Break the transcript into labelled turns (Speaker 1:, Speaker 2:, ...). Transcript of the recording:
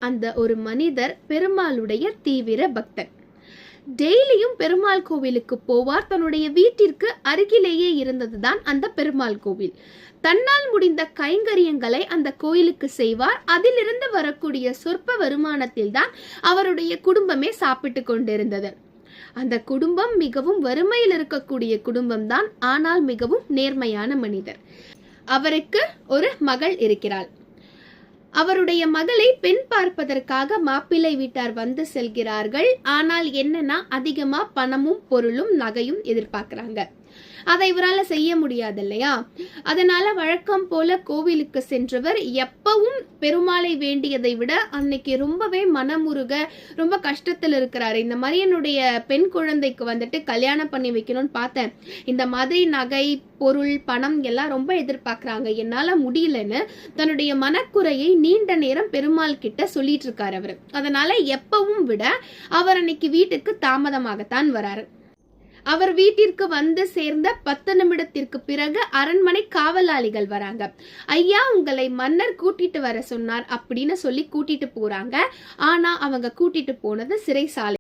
Speaker 1: அந்த ஒரு மனிதர் பெருமாளுடைய தீவிர பக்தர். டெய்லியும் பெருமாள் கோவிலுக்கு போவார். தன்னுடைய வீட்டிற்கு அருகிலேயே இருந்ததுதான் அந்த பெருமாள் கோவில். தன்னால் முடிந்த கைங்கரியங்களை அந்த கோயிலுக்கு செய்வார். அதிலிருந்து வரக்கூடிய சொற்ப வருமானத்தில் தான் அவருடைய குடும்பமே சாப்பிட்டு கொண்டிருந்தது. அந்த குடும்பம் மிகவும் வறுமையில் இருக்கக்கூடிய குடும்பம் தான். ஆனால் மிகவும் நேர்மையான மனிதர். அவருக்கு ஒரு மகள் இருக்கிறாள். அவருடைய மகளை பெண் பார்ப்பதற்காக மாப்பிள்ளை வீட்டார் வந்து செல்கிறார்கள். ஆனால் என்னன்னா, அதிகமா பணமும் பொருளும் நகையும் எதிர்பார்க்கிறாங்க. அதை இவரால் செய்ய முடியாது இல்லையா? அதனால வழக்கம் போல கோவிலுக்கு சென்றவர் எப்பவும் பெருமாளை வேண்டியதை விட அன்னைக்கு ரொம்பவே மனமுருக ரொம்ப கஷ்டத்தில் இருக்கிறாரு. இந்த மாதிரி என்னுடைய பெண் குழந்தைக்கு வந்துட்டு கல்யாணம் பண்ணி வைக்கணும்னு பார்த்தேன். இந்த மாதிரி நகை பொருள் பணம் எல்லாம் ரொம்ப எதிர்பார்க்கறாங்க, என்னால முடியலன்னு தன்னுடைய மனக்குறையை நீண்ட நேரம் பெருமாள் கிட்ட சொல்லிட்டு இருக்காரு அவரு. அதனால எப்பவும் விட அவர் அன்னைக்கு வீட்டுக்கு தாமதமாகத்தான் வராரு. அவர் வீட்டிற்கு வந்து சேர்ந்த 10 நிமிடத்திற்கு பிறகு அரண்மனை காவலாளிகள் வராங்க. ஐயா, உங்களை மன்னர் கூட்டிட்டு வர சொன்னார் அப்படின்னு சொல்லி கூட்டிட்டு போறாங்க. ஆனா அவங்க கூட்டிட்டு போனது சிறைசாலை.